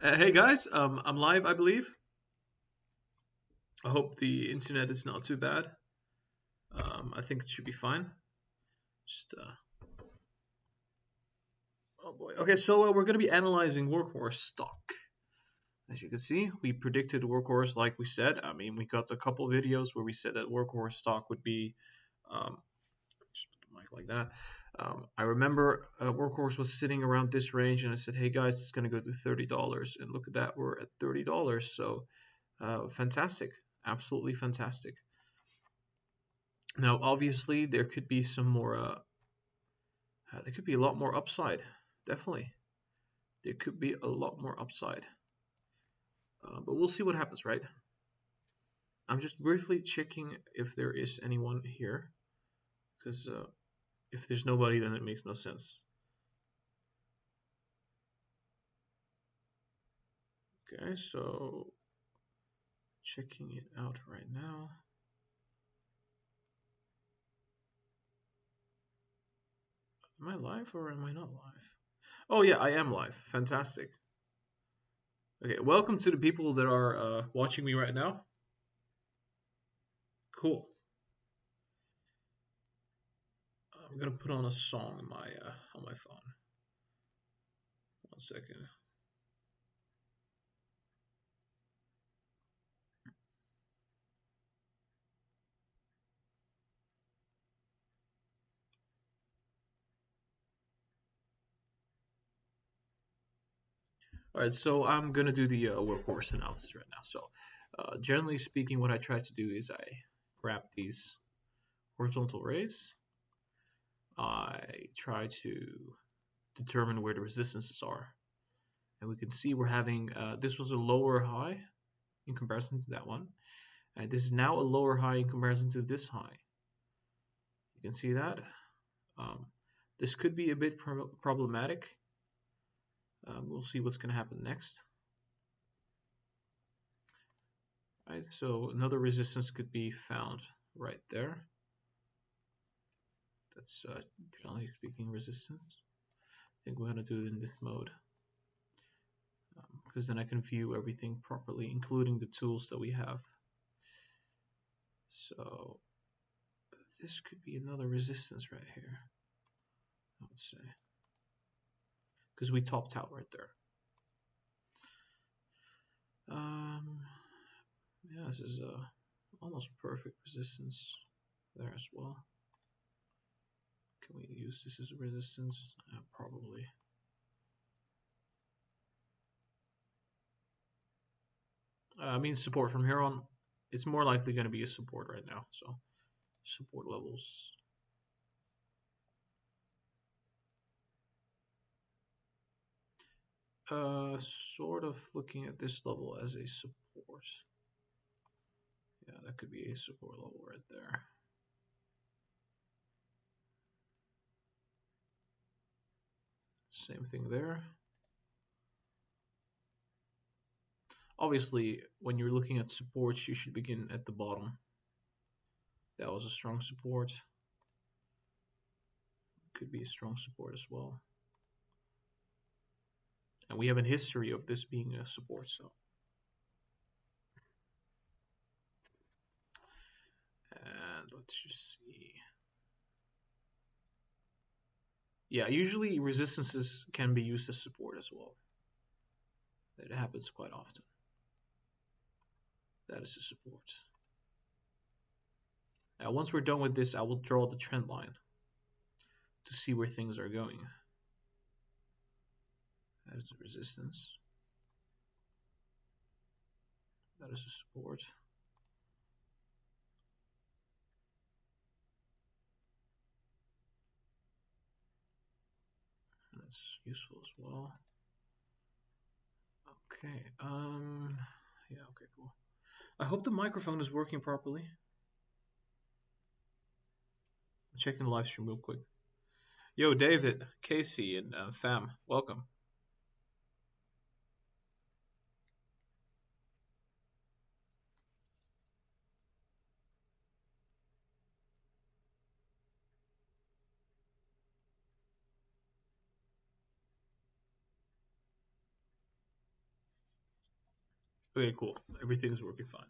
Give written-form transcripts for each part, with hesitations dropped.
Hey guys, I'm live, I believe. I hope the internet is not too bad. I think it should be fine. Just, oh boy. Okay, so we're going to be analyzing Workhorse Stock. As you can see, we predicted Workhorse like we said. I mean, we got a couple videos where we said that Workhorse Stock would be, just put the mic like that. I remember Workhorse was sitting around this range, and I said, hey guys, it's going to go to $30. And look at that, we're at $30. So fantastic. Absolutely fantastic. Now, obviously, there could be some more. There could be a lot more upside. Definitely, there could be a lot more upside. But we'll see what happens, right? I'm just briefly checking if there is anyone here, because if there's nobody, then it makes no sense. Okay, so checking it out right now. Am I live or am I not live? Oh yeah, I am live. Fantastic. Okay, welcome to the people that are watching me right now. Cool. I'm gonna put on a song on my phone. 1 second. All right, so I'm gonna do the workhorse analysis right now. So, generally speaking, what I try to do is I grab these horizontal rays. I try to determine where the resistances are, and we can see we're having this was a lower high in comparison to that one, and this is now a lower high in comparison to this high. You can see that. This could be a bit problematic. We'll see what's going to happen next. Right, so another resistance could be found right there. That's generally speaking resistance. I think we're going to do it in this mode, because then I can view everything properly, including the tools that we have. So this could be another resistance right here, I would say, because we topped out right there. Yeah, this is almost perfect resistance there as well. Can we use this as a resistance? Probably. I mean, support from here on, it's more likely going to be a support right now. So support levels. Sort of looking at this level as a support. Yeah, that could be a support level right there. Same thing there. Obviously, when you're looking at supports, you should begin at the bottom. That was a strong support. Could be a strong support as well. And we have a history of this being a support, so. And let's just see. Yeah, usually resistances can be used as support as well. That happens quite often. That is a support. Now, once we're done with this, I will draw the trend line to see where things are going. That is a resistance. That is a support. That's useful as well. Okay. Yeah. Okay. Cool. I hope the microphone is working properly. I'm checking the live stream real quick. Yo, David, Casey, and Fam, welcome. Okay, cool. Everything's working fine.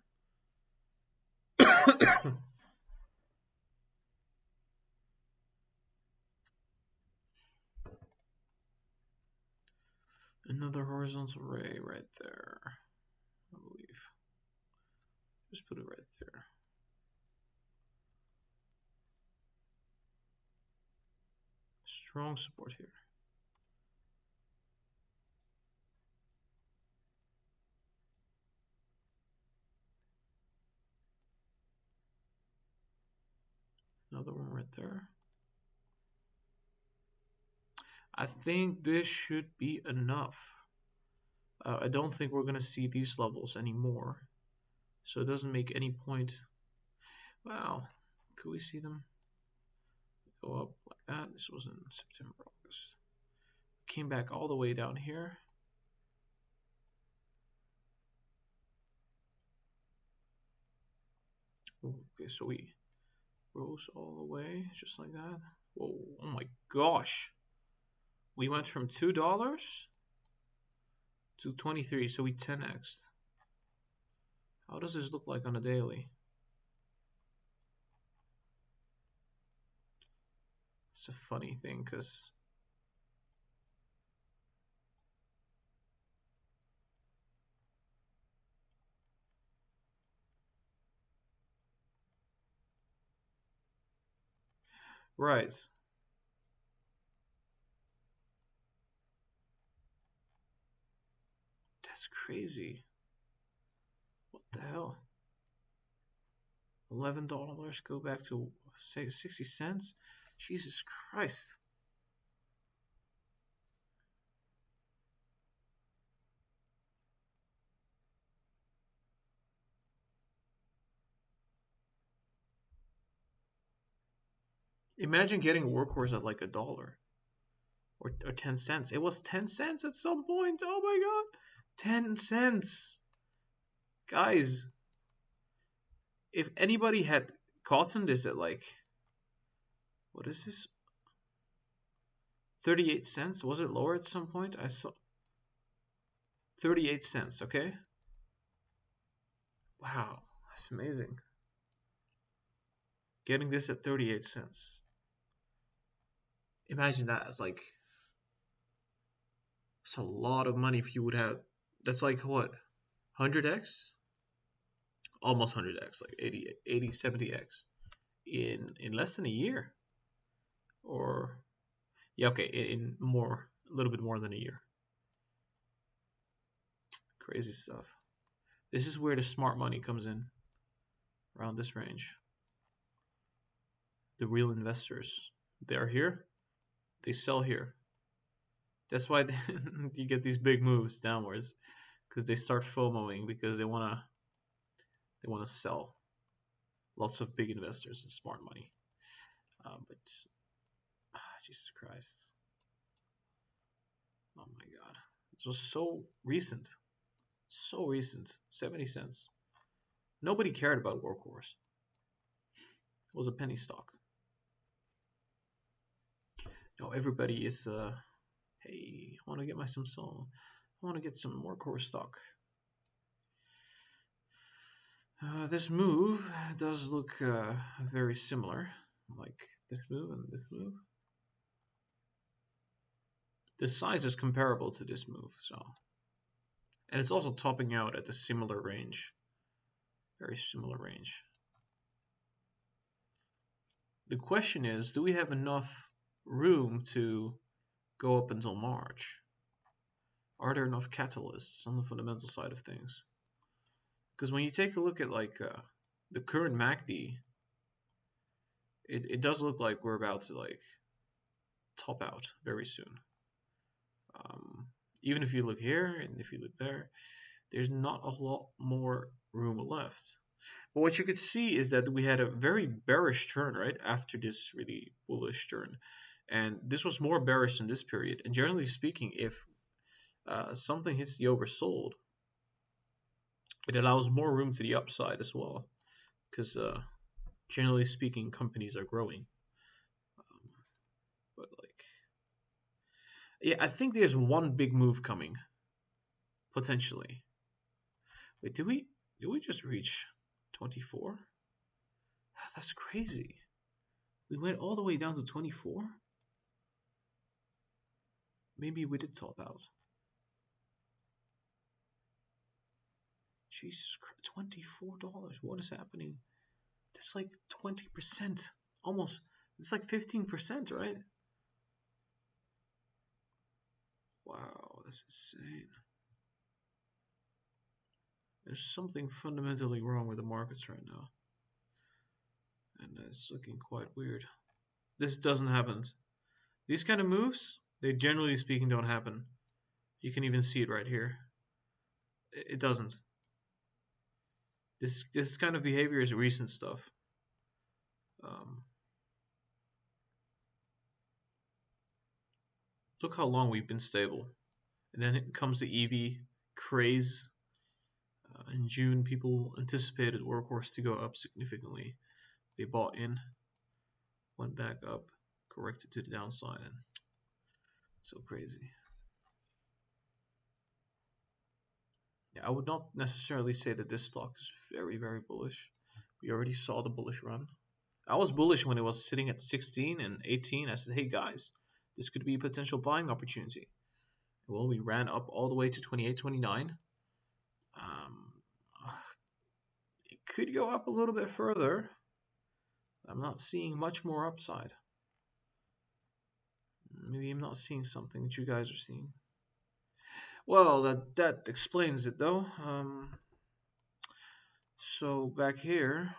Another horizontal ray right there, I believe. Just put it right there. Strong support here. Another one right there. I think this should be enough. I don't think we're going to see these levels anymore. So it doesn't make any point. Wow. Could we see them go up like that? This was in September, August. Came back all the way down here. Okay, so we rose all the way just like that. Whoa, oh my gosh. We went from $2 to 23, so we 10x'd. How does this look like on a daily? It's a funny thing, because right. That's crazy. What the hell? $11 go back to say 60 cents? Jesus Christ. Imagine getting a Workhorse at like $1 or 10 cents. It was 10 cents at some point. Oh my god. 10 cents. Guys, if anybody had gotten this at like, what is this? 38 cents? Was it lower at some point? I saw 38 cents, okay? Wow, that's amazing. Getting this at 38 cents. Imagine that as like, it's a lot of money if you would have, that's like what, 100x? Almost 100x, like 80, 70x in less than a year. Or, yeah, okay, in more, a little bit more than a year. Crazy stuff. This is where the smart money comes in, around this range. The real investors, they're here, they sell here. That's why you get these big moves downwards, because they start FOMOing because they wanna sell. Lots of big investors and smart money. But Jesus Christ, oh my God, it was so recent, 70 cents. Nobody cared about Workhorse. It was a penny stock. Now everybody is hey, I want to get myself some. I want to get some Workhorse stock. This move does look very similar, like this move and this move. The size is comparable to this move, so, and it's also topping out at a similar range, very similar range. The question is, do we have enough room to go up until March? Are there enough catalysts on the fundamental side of things? Because when you take a look at like the current MACD, it does look like we're about to like top out very soon. Even if you look here and if you look there, there's not a lot more room left. But what you could see is that we had a very bearish turn right after this really bullish turn, and this was more bearish in this period. And generally speaking, if something hits the oversold, it allows more room to the upside as well, because generally speaking, companies are growing. But like, yeah, I think there's one big move coming, potentially. Wait, did we just reach 24? That's crazy. We went all the way down to 24? Maybe we did top out. Jesus Christ, $24. What is happening? That's like 20%. Almost. It's like 15%, right? Wow, that's insane. There's something fundamentally wrong with the markets right now. And it's looking quite weird. This doesn't happen. These kind of moves, they generally speaking don't happen. You can even see it right here. It doesn't. This kind of behavior is recent stuff. Look how long we've been stable. And then it comes the EV craze. In June, people anticipated Workhorse to go up significantly. They bought in, went back up, corrected to the downside, and so crazy. Yeah, I would not necessarily say that this stock is very, very bullish. We already saw the bullish run. I was bullish when it was sitting at 16 and 18. I said, hey guys, this could be a potential buying opportunity. Well, we ran up all the way to 28, 29. It could go up a little bit further. I'm not seeing much more upside. Maybe I'm not seeing something that you guys are seeing. Well, that explains it though. So back here,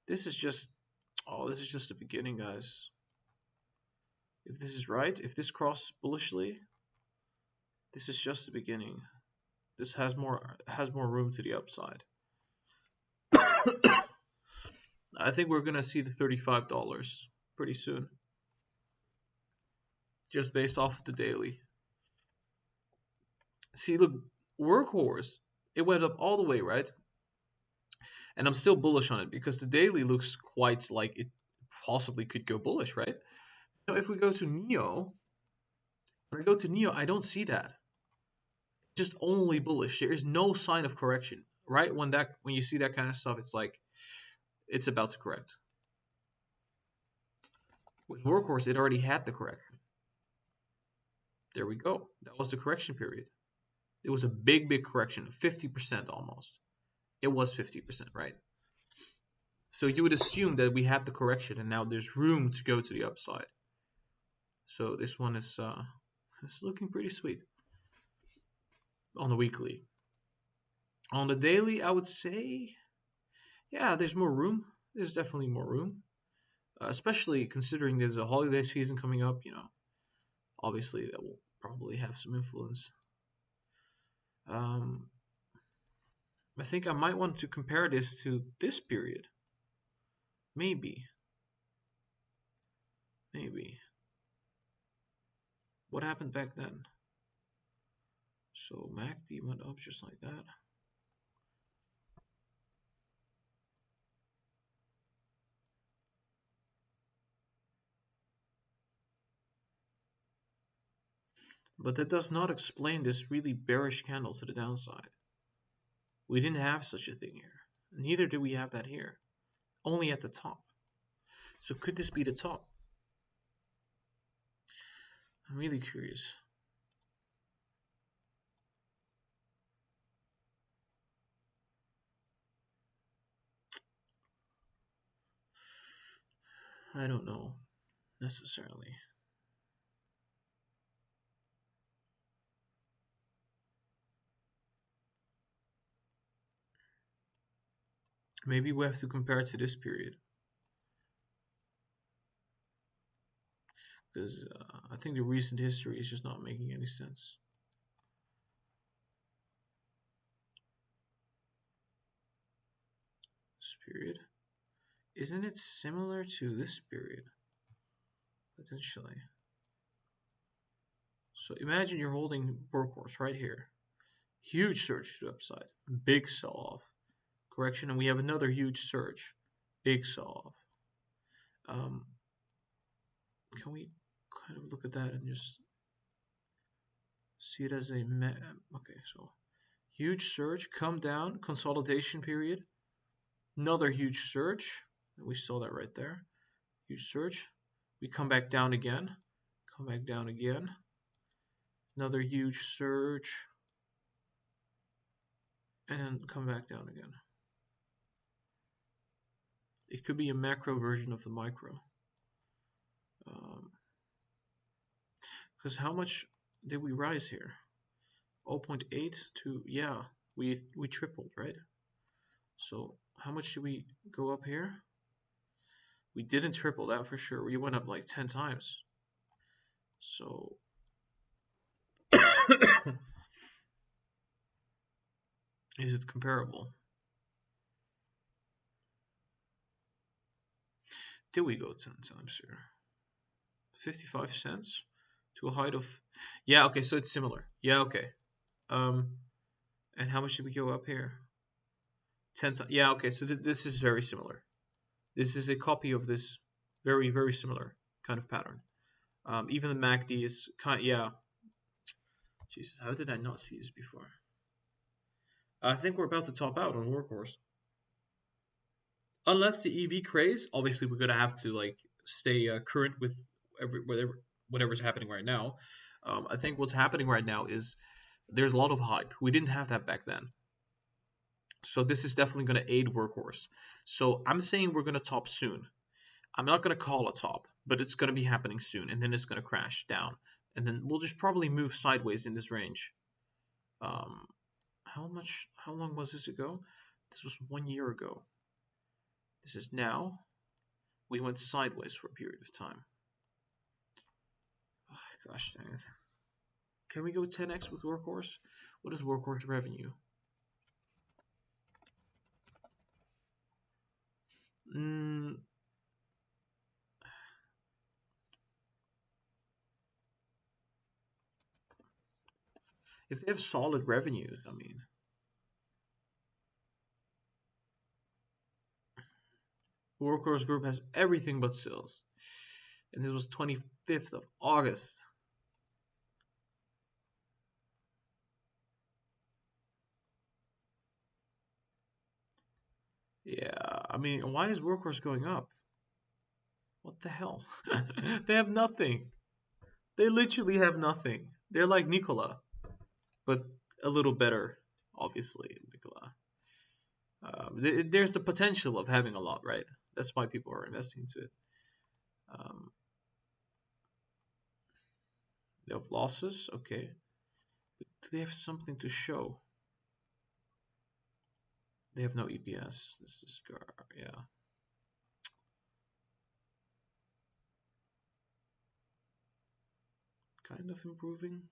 this is just the beginning, guys. If this is right, if this crosses bullishly, this is just the beginning. This has more room to the upside. I think we're gonna see the $35 pretty soon, just based off of the daily. See, look, Workhorse, it went up all the way, right? And I'm still bullish on it because the daily looks quite like it possibly could go bullish, right? Now, if we go to Neo, I don't see that. Just only bullish. There is no sign of correction, right? When you see that kind of stuff, it's like it's about to correct. With Workhorse, it already had the correction. There we go. That was the correction period. It was a big correction, 50% almost. It was 50%, right? So you would assume that we had the correction and now there's room to go to the upside. So this one is it's looking pretty sweet on the weekly. On the daily, I would say, yeah, there's more room. There's definitely more room, especially considering there's a holiday season coming up. You know, obviously that will probably have some influence. I think I might want to compare this to this period. Maybe. What happened back then? So MACD went up just like that. But that does not explain this really bearish candle to the downside. We didn't have such a thing here. Neither do we have that here. Only at the top. So could this be the top? I'm really curious. I don't know necessarily. Maybe we have to compare it to this period. Because I think the recent history is just not making any sense. This period. Isn't it similar to this period? Potentially. So imagine you're holding Workhorse right here. Huge surge to the upside. Big sell-off. Correction, and we have another huge surge. Big sell-off. Can we kind of look at that and just see it as a okay, so Huge surge, come down, consolidation period. Another huge surge. We saw that right there. Huge surge. We come back down again. Come back down again. Another huge surge. And come back down again. It could be a macro version of the micro. Because how much did we rise here? 0.8 to, yeah, we tripled, right? So how much did we go up here? We didn't triple that for sure. We went up like 10 times. So is it comparable? Did we go 10 times here? 55 cents to a height of, yeah, okay, so it's similar. Yeah, okay. And how much did we go up here? 10 times. Yeah, okay, so this is very similar. This is a copy of this very, very similar kind of pattern. Even the MACD is kind of, yeah. Jesus, how did I not see this before? I think we're about to top out on Workhorse. Unless the EV craze, obviously we're gonna have to like stay current with whatever's happening right now. I think what's happening right now is there's a lot of hype. We didn't have that back then. So this is definitely going to aid Workhorse. So I'm saying we're going to top soon. I'm not going to call a top, but it's going to be happening soon, and then it's going to crash down, and then we'll just probably move sideways in this range. How long was this ago? This was 1 year ago. This is now. We went sideways for a period of time. Oh, gosh dang it. Can we go 10x with Workhorse? What is Workhorse revenue? If they have solid revenues, I mean, Workhorse Group has everything but sales. And this was 25th of August. Yeah, I mean, why is Workhorse going up? What the hell? They have nothing. They literally have nothing. They're like Nikola, but a little better, obviously, Nikola. There's the potential of having a lot, right? That's why people are investing into it. They have losses, okay. But do they have something to show? They have no EPS. This is yeah. Kind of improving.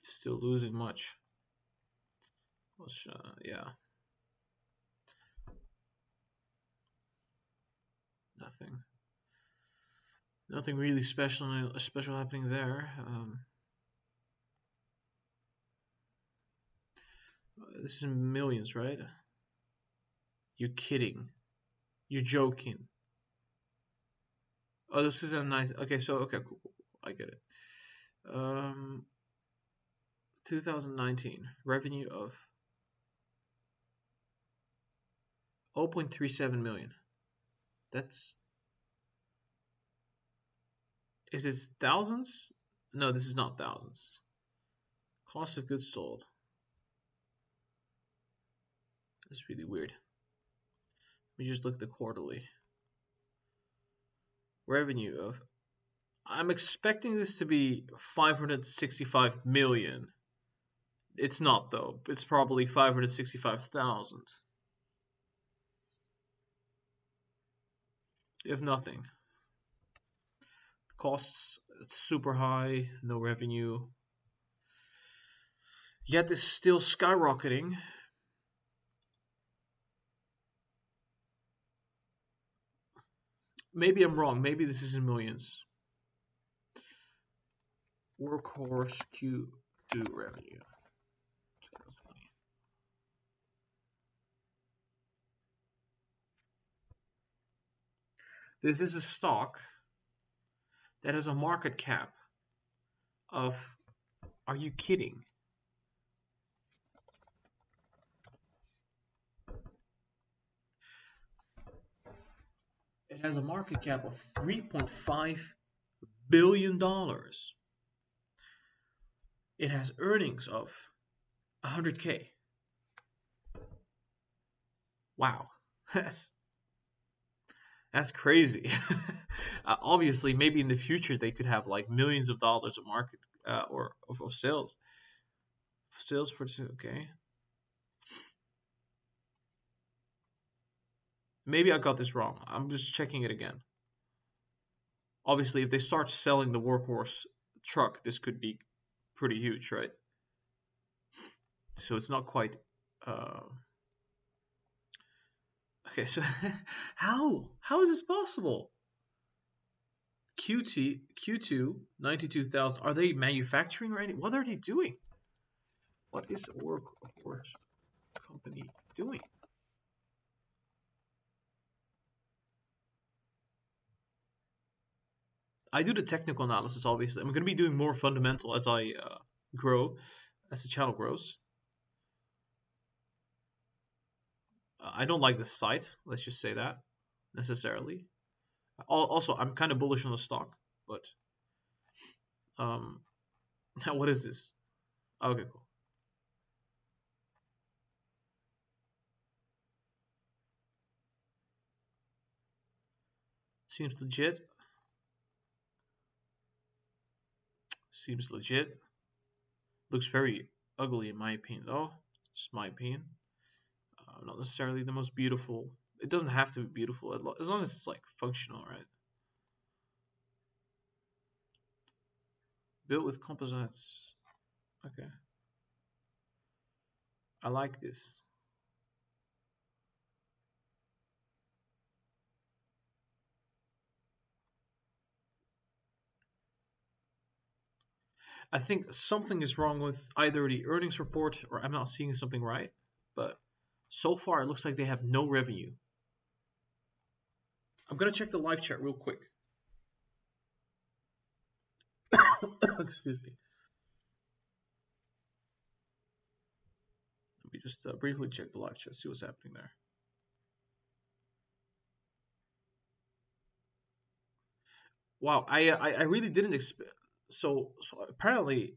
Still losing much. Yeah. Nothing really special happening there. This is millions, right? You're kidding. You're joking. Oh, this is a nice. Okay, so okay, cool. I get it. 2019 revenue of 0.37 million. That's. Is this thousands? No, this is not thousands. Cost of goods sold. That's really weird. We just look at the quarterly. Revenue of. I'm expecting this to be 565 million. It's not though. It's probably 565,000. If nothing. Costs super high, no revenue. Yet it's still skyrocketing. Maybe I'm wrong. Maybe this is in millions. Workhorse Q2 revenue. This is a stock that has a market cap of, are you kidding? It has a market cap of $3.5 billion. It has earnings of 100K. Wow, that's crazy. Obviously, maybe in the future they could have like millions of dollars of market or of sales. Sales for, okay. Maybe I got this wrong. I'm just checking it again. Obviously, if they start selling the Workhorse truck, this could be pretty huge, right? So it's not quite. Okay, so how is this possible? Q2 92,000. Are they manufacturing or anything? What are they doing? What is a Workhorse company doing? I do the technical analysis, obviously. I'm going to be doing more fundamental as I grow, as the channel grows. I don't like the site, let's just say that, necessarily. Also, I'm kind of bullish on the stock, but now what is this? Okay, cool. Seems legit. Seems legit. Looks very ugly in my opinion, though. Just my opinion. Not necessarily the most beautiful. It doesn't have to be beautiful as long as it's like functional, right? Built with composites. Okay. I like this. I think something is wrong with either the earnings report or I'm not seeing something right. But so far, it looks like they have no revenue. I'm going to check the live chat real quick. Excuse me. Let me just briefly check the live chat, see what's happening there. Wow, I really didn't expect. So apparently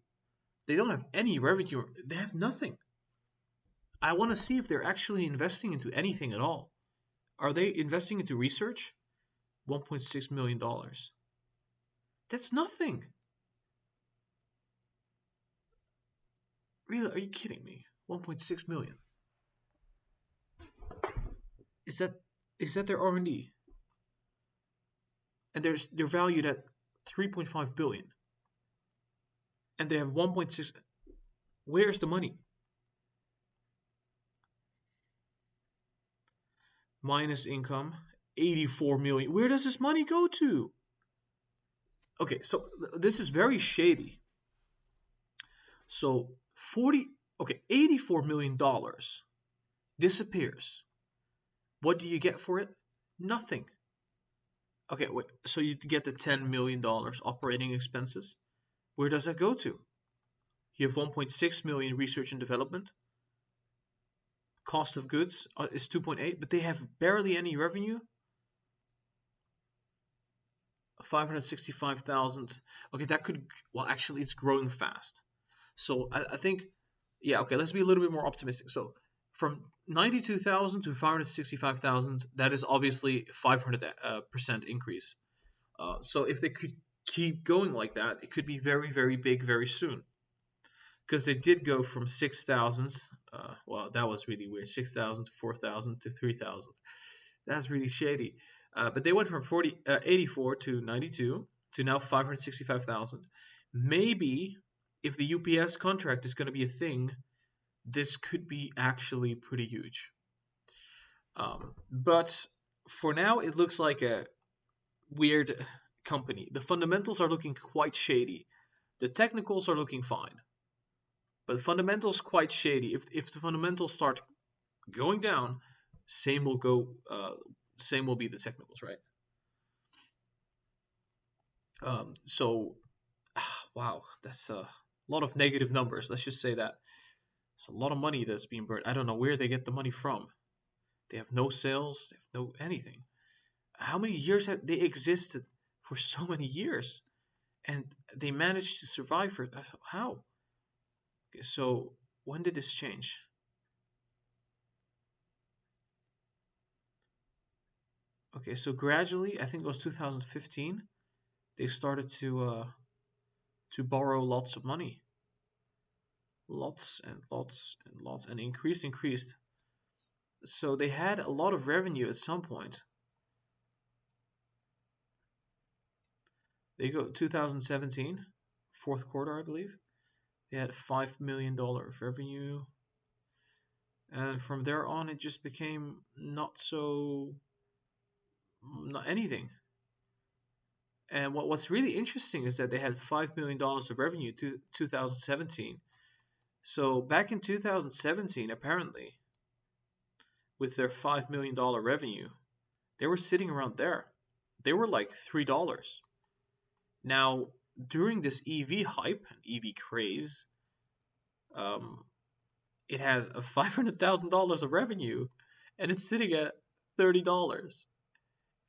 they don't have any revenue. They have nothing. I want to see if they're actually investing into anything at all. Are they investing into research? $1.6 million. That's nothing. Really? Are you kidding me? 1.6 million. Is that their R&D? And they're valued at 3.5 billion. And they have 1.6. Where's the money? Minus income, 84 million. Where does this money go to? Okay, so this is very shady. So $84 million disappears. What do you get for it? Nothing. Okay, wait, so you get the $10 million operating expenses. Where does that go to? You have 1.6 million research and development. Cost of goods is 2.8, but they have barely any revenue. 565,000. Okay, that could, well, actually, it's growing fast. So I think, yeah, okay, let's be a little bit more optimistic. So from 92,000 to 565,000, that is obviously 500% increase. So if they could keep going like that, it could be very, very big very soon. Because they did go from 6,000, well, that was really weird, 6,000 to 4,000 to 3,000. That's really shady. But they went from 84 to 92 to now 565,000. Maybe if the UPS contract is going to be a thing, this could be actually pretty huge. But for now, it looks like a weird company. The fundamentals are looking quite shady. The technicals are looking fine. But the fundamentals quite shady. If the fundamentals start going down, same will be the technicals, right? So, wow, that's a lot of negative numbers. Let's just say that. It's a lot of money that's being burned. I don't know where they get the money from. They have no sales, they have no anything. How many years have they existed for so many years? And they managed to survive for how? Okay, so when did this change? Okay, so gradually, I think it was 2015, they started to borrow lots of money, lots and lots and lots, and increased. So they had a lot of revenue at some point. They go 2017, fourth quarter, I believe. They had $5 million of revenue, and from there on, it just became not anything. And what's really interesting is that they had $5 million of revenue to 2017. So back in 2017, apparently, with their $5 million revenue, they were sitting around there. They were like $3. Now, during this EV hype and EV craze, um, it has a $500,000 of revenue, and it's sitting at $30.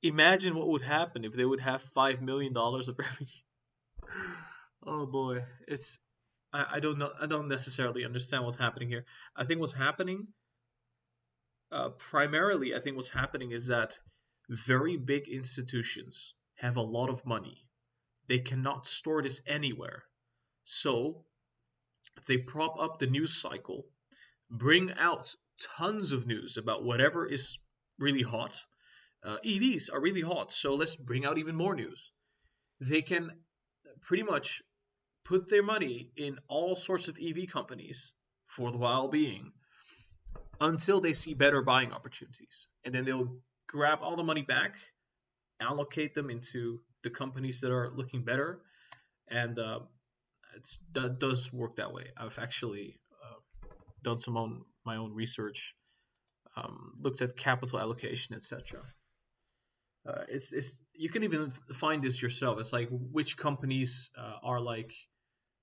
Imagine what would happen if they would have $5 million of revenue. Oh boy, I don't know. I don't necessarily understand what's happening here. I think what's happening, primarily, I think what's happening is that very big institutions have a lot of money. They cannot store this anywhere. So they prop up the news cycle, bring out tons of news about whatever is really hot. EVs are really hot, so let's bring out even more news. They can pretty much put their money in all sorts of EV companies for the while being until they see better buying opportunities. And then they'll grab all the money back, allocate them into the companies that are looking better. And that does work that way. I've actually done my own research, looked at capital allocation, etc. It's you can even find this yourself. It's like which companies are like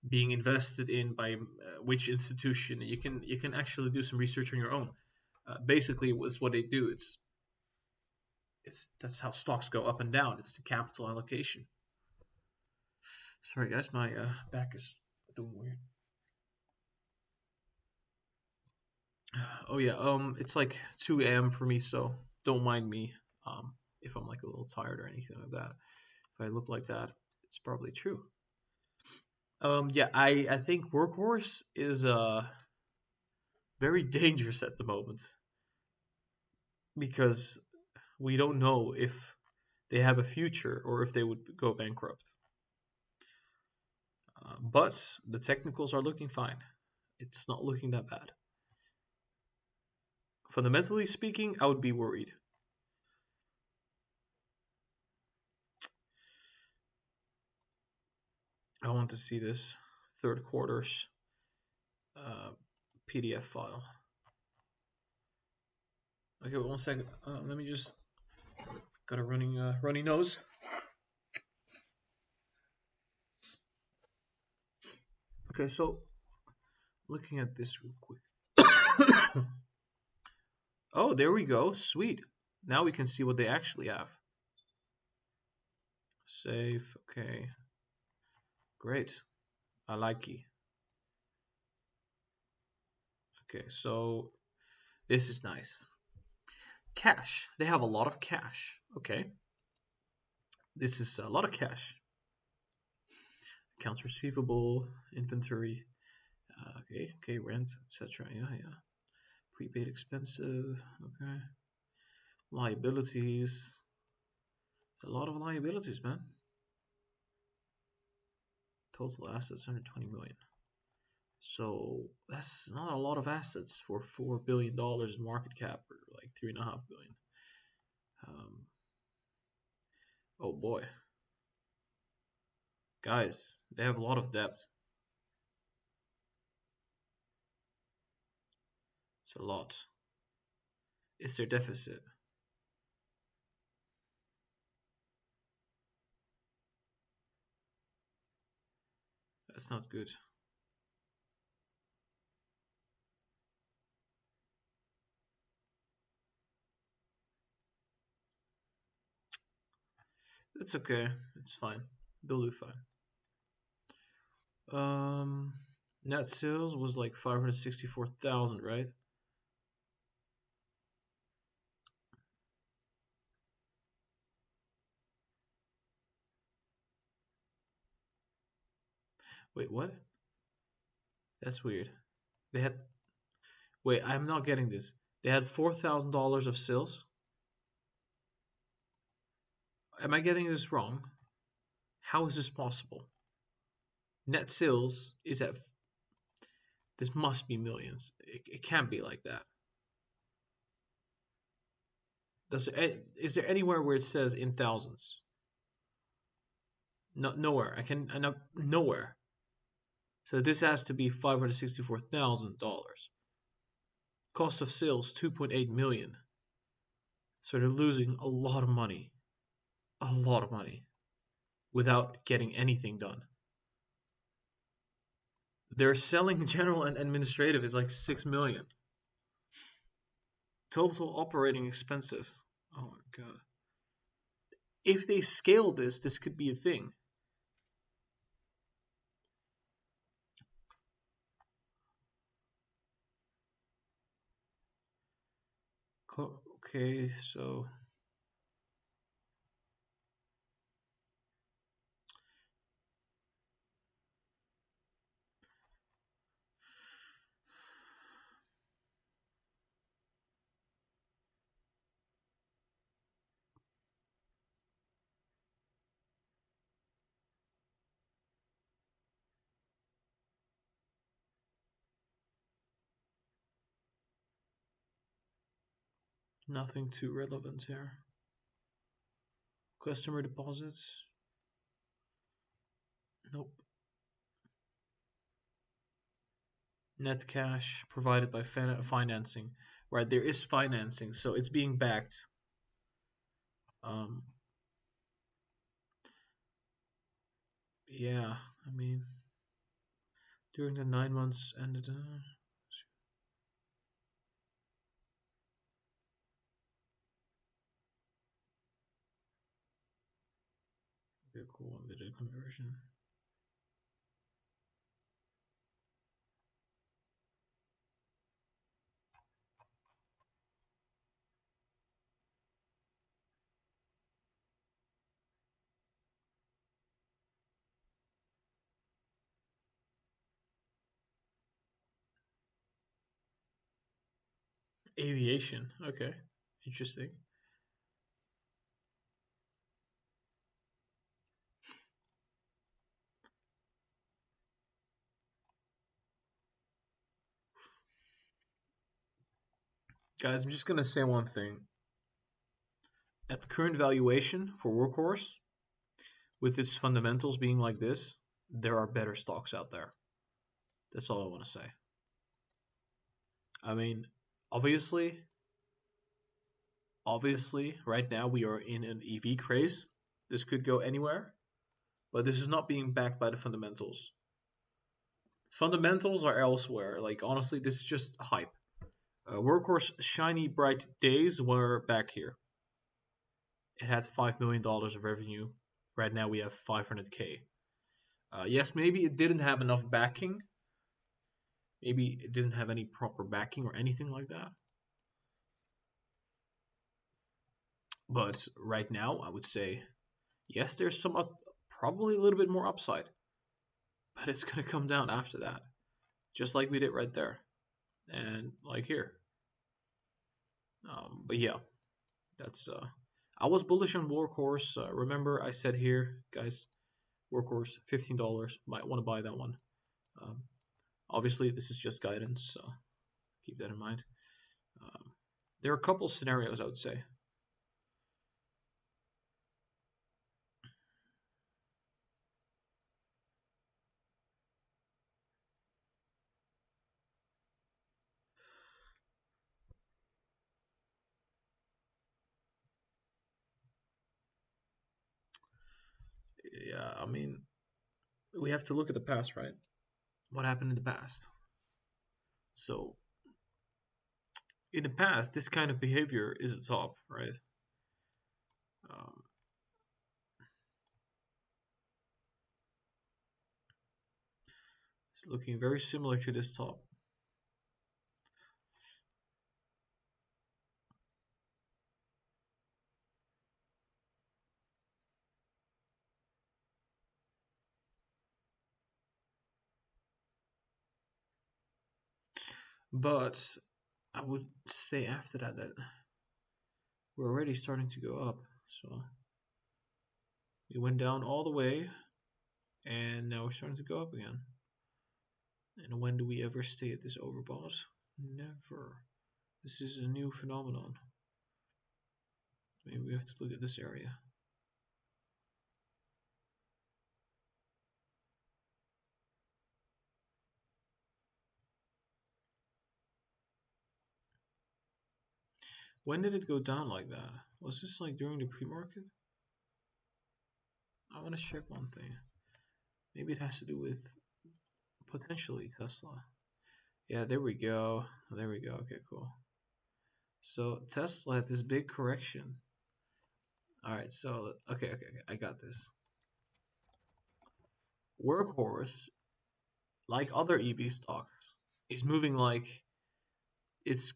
being invested in by which institution. You can actually do some research on your own. Basically, was what they do. It's that's how stocks go up and down. It's the capital allocation. Sorry guys, my back is doing weird. Oh yeah, it's like 2 a.m. for me, so don't mind me if I'm like a little tired or anything like that. If I look like that, it's probably true. Yeah, I think Workhorse is very dangerous at the moment because we don't know if they have a future or if they would go bankrupt. But the technicals are looking fine. It's not looking that bad. Fundamentally speaking, I would be worried. I want to see this third quarter's PDF file. Okay, 1 second. Let me just got a runny nose. Okay, so looking at this real quick. Oh, there we go. Sweet. Now we can see what they actually have. Save. Okay. Great. I like it. Okay, so this is nice. Cash. They have a lot of cash. Okay. This is a lot of cash. Accounts receivable, inventory. Okay, rent, etc. Yeah. Prepaid expensive. Okay. Liabilities. It's a lot of liabilities, man. Total assets 120 million. So that's not a lot of assets for $4 billion in market cap, or like $3.5 billion. Oh boy, guys, they have a lot of debt. It's a lot. It's their deficit. That's not good. It's okay. It's fine. They'll do fine. Net sales was like 564,000, right? Wait, what? That's weird. They had. Wait, I'm not getting this. They had $4,000 of sales. Am I getting this wrong? How is this possible? Net sales is at. This must be millions. It can't be like that. Is there anywhere where it says in thousands? No, nowhere. Nowhere. So this has to be $564,000. Cost of sales 2.8 million. So they're losing a lot of money. A lot of money. Without getting anything done. Their selling general and administrative is like 6 million. Total operating expensive. Oh my god. If they scale this, this could be a thing. Okay, so nothing too relevant here. Customer deposits. Nope. Net cash provided by financing. Right, there is financing, so it's being backed. Yeah, I mean, during the 9 months ended. Vehicle video conversion. Aviation. Okay, interesting. Guys, I'm just gonna say one thing. At the current valuation for Workhorse, with its fundamentals being like this, there are better stocks out there. That's all I want to say. I mean, obviously, right now we are in an EV craze. This could go anywhere, but this is not being backed by the fundamentals. Fundamentals are elsewhere. Like, honestly, this is just hype. Workhorse shiny bright days were back here. It had $5 million of revenue. Right now we have 500K. Yes, maybe it didn't have enough backing. Maybe it didn't have any proper backing or anything like that. But right now, I would say, yes, there's some probably a little bit more upside. But it's going to come down after that. Just like we did right there. And like here. But yeah, that's I was bullish on Workhorse. Remember I said here, guys, Workhorse, $15. Might want to buy that one. Obviously, this is just guidance, so keep that in mind. There are a couple scenarios, I would say. Yeah, I mean, we have to look at the past, right? What happened in the past? So in the past, this kind of behavior is a top, right? Um, it's looking very similar to this top. But I would say after that we're already starting to go up. So we went down all the way, and now we're starting to go up again. And when do we ever stay at this overbought? Never. This is a new phenomenon. Maybe we have to look at this area. When did it go down like that? Was this like during the pre-market? I want to check one thing. Maybe it has to do with potentially Tesla. Yeah, there we go. There we go. Okay, cool. So Tesla had this big correction. All right, so okay, I got this. Workhorse, like other EV stocks, is moving like it's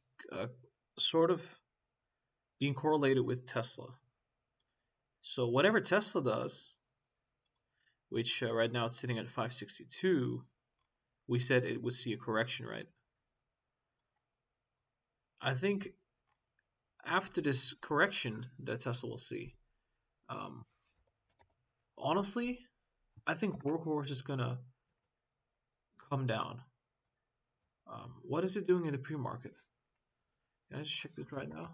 sort of being correlated with Tesla. So whatever Tesla does, which right now it's sitting at 562, we said it would see a correction, right? I think after this correction that Tesla will see, honestly, I think Workhorse is gonna come down. What is it doing in the pre-market? Can I just check this right now?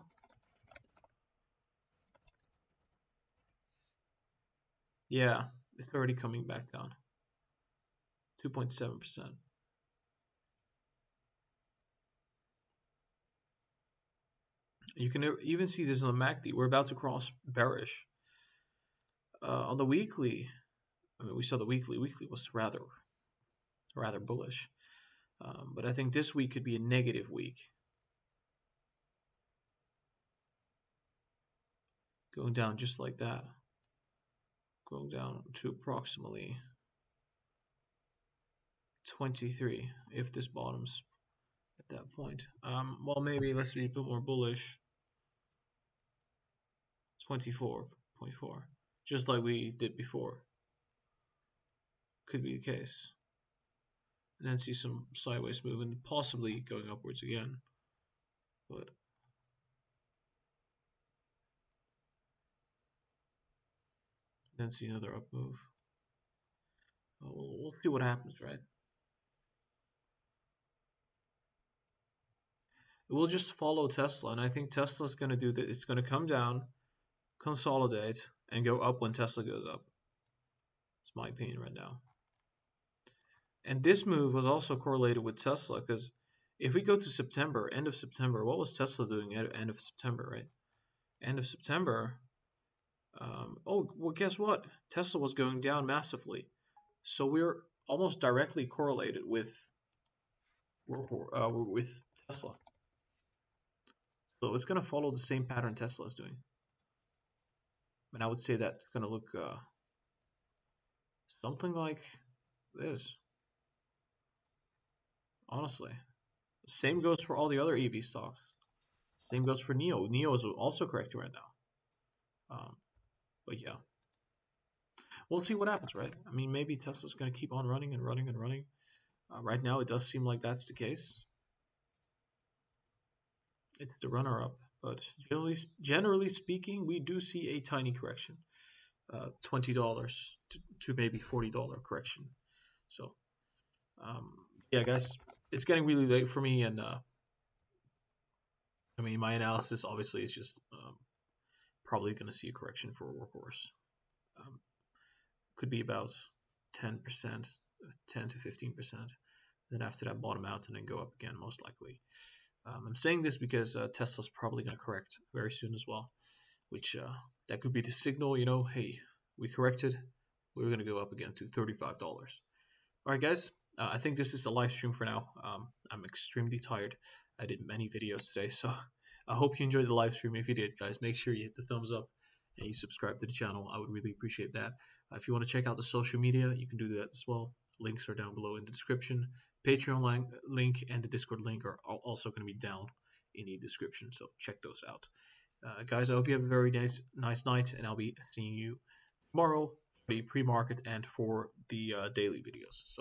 Yeah, it's already coming back down. 2.7%. You can even see this on the MACD. We're about to cross bearish. On the weekly, I mean, we saw the weekly. Weekly was rather bullish. But I think this week could be a negative week. Going down just like that. Going down to approximately 23 if this bottoms at that point. Well, maybe let's be a bit more bullish. 24.4, just like we did before. Could be the case. And then see some sideways movement, possibly going upwards again. But then see another up move. We'll see what happens, right? We'll just follow Tesla, and I think Tesla's going to do that. It's going to come down, consolidate, and go up when Tesla goes up. It's my opinion right now. And this move was also correlated with Tesla, because if we go to September, end of September, what was Tesla doing at end of September, right? End of September, oh, well, guess what? Tesla was going down massively. So we're almost directly correlated with Tesla. So it's going to follow the same pattern Tesla is doing. And I would say that it's going to look something like this. Honestly. Same goes for all the other EV stocks. Same goes for NIO. NIO is also correcting right now. But yeah. We'll see what happens, right? I mean, maybe Tesla's going to keep on running and running and running. Right now, it does seem like that's the case. It's the runner-up. But generally speaking, we do see a tiny correction. $20 to maybe $40 correction. So, yeah, guys, it's getting really late for me, and I mean, my analysis obviously is just probably going to see a correction for Workhorse. Could be about 10%, 10 to 15%. Then after that, bottom out and then go up again, most likely. I'm saying this because Tesla's probably going to correct very soon as well, which that could be the signal, you know, hey, we corrected, we're going to go up again to $35. All right, guys. I think this is the live stream for now. I'm extremely tired. I did many videos today, so I hope you enjoyed the live stream. If you did, guys, make sure you hit the thumbs up and you subscribe to the channel. I would really appreciate that. If you want to check out the social media, you can do that as well. Links are down below in the description. Patreon link and the Discord link are also going to be down in the description, so check those out. Guys, I hope you have a very nice night, and I'll be seeing you tomorrow for the pre-market and for the daily videos. So